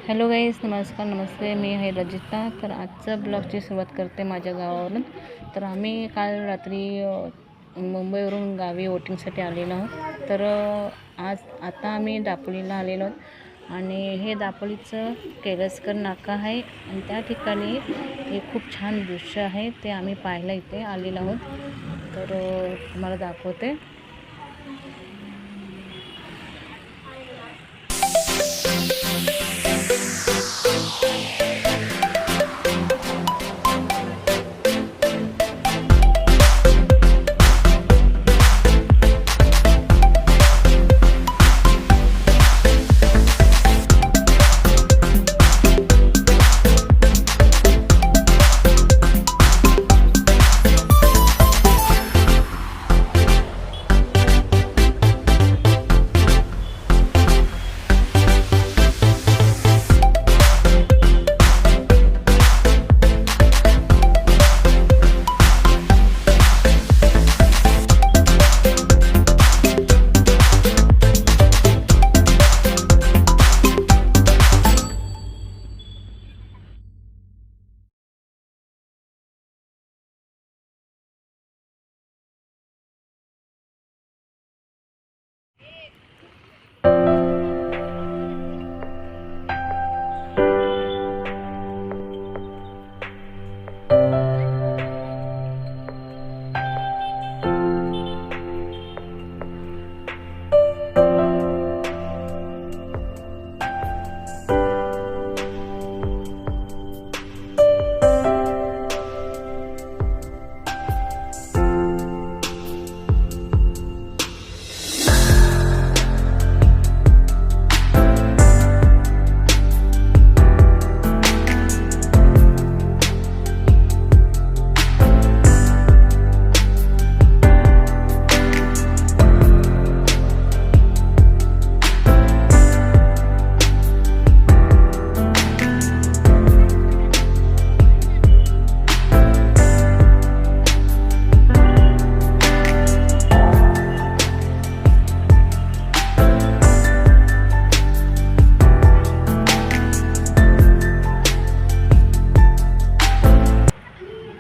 Hello guys, नमस्कार नमस्ते. मी आहे रजिता. तर आजचं ब्लॉगची सुरुवात करते माझ्या गावावरून. तर आम्ही काल रात्री मुंबईवरून गावी वोटिंगसाठी आलेलो आहोत. तर आता आम्ही दापोलीला आलेलो आहोत आणि हे दापोलीचं केळसकर नाका आहे आणि त्या ठिकाणी एक खूप छान दृश्य आहे, ते आम्ही पाहायला इथे आलेलो आहोत. तर तुम्हाला दाखवते.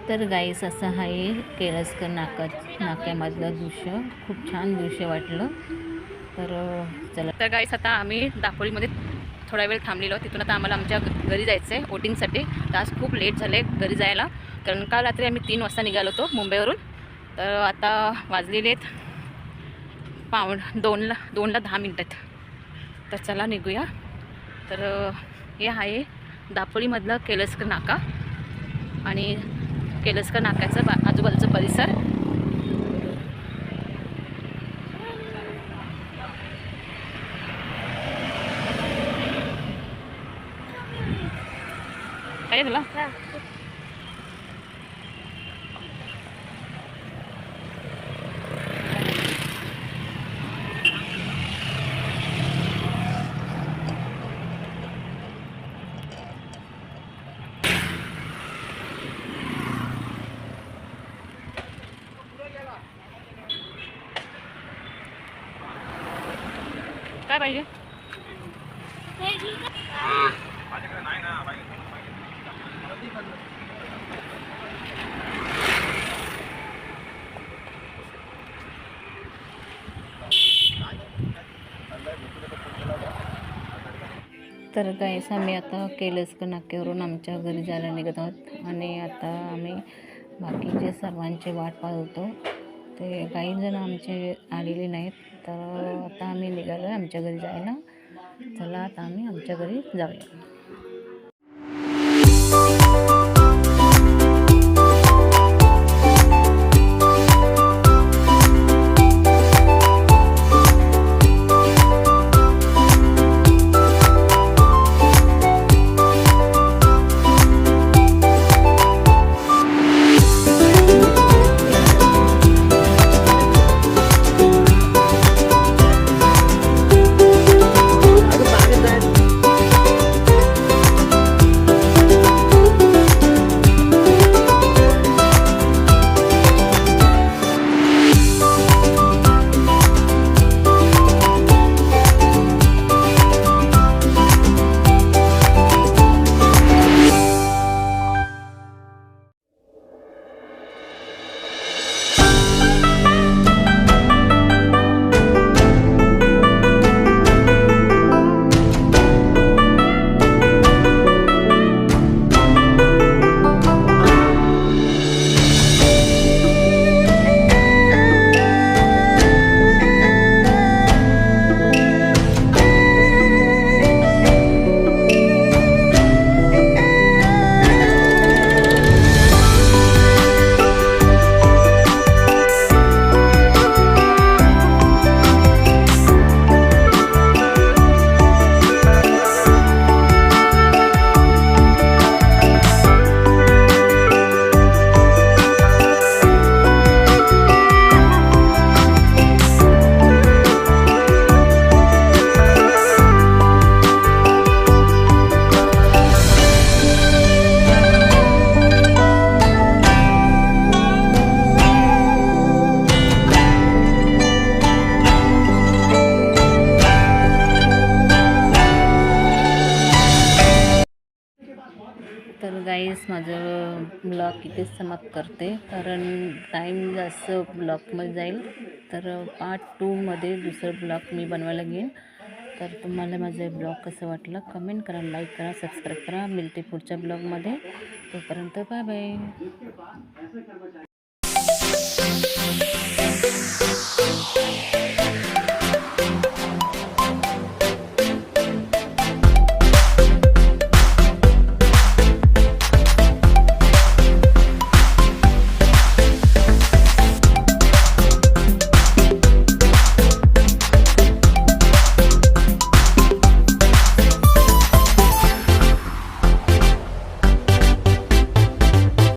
तर गाईस, असं आहे केळसकर नाक्यामधलं दृश्य. खूप छान दृश्य वाटलं. तर चला. तर गाईस, आता आम्ही दापोलीमध्ये थोडा वेळ थांबलेलो. तिथून आता आम्हाला आमच्या घरी जायचं आहे वोटिंगसाठी. तर आज खूप लेट झालं आहे घरी जायला, कारण काल रात्री आम्ही 3 वाजता निघालो होतो मुंबईवरून. तर आता वाजलेले आहेत 2ला 10 मिनटात. तर चला निघूया. तर हे आहे दापोलीमधलं केळसकर नाका आणि केळसकर नाक्याचं आजूबाजूचं परिसर. काय तुला काय पाहिजे? तर गाईस, आम्ही आता केळसकर नाक्यावरून आमच्या घरी जायला निघत आहोत आणि आता आम्ही बाकीचे सर्वांचे वाट पाहत होतो. ते काही जण आमचे आलेले नाहीत. तर आता आम्ही निघालो आहे आमच्या घरी जायला. चला, आता आम्ही आमच्या घरी जाऊया. गाईस माझं ब्लॉग इथेच समाप्त करते, कारण टाईम जास्त ब्लॉगमध्ये जाईल. तर पार्ट 2मध्ये दुसरं ब्लॉग मी बनवायला घेईन. तर तुम्हाला माझं ब्लॉग कसं वाटलं कमेंट करा, लाईक करा, सबस्क्राईब करा. मिळते पुढच्या ब्लॉगमध्ये. तोपर्यंत बाय बाय.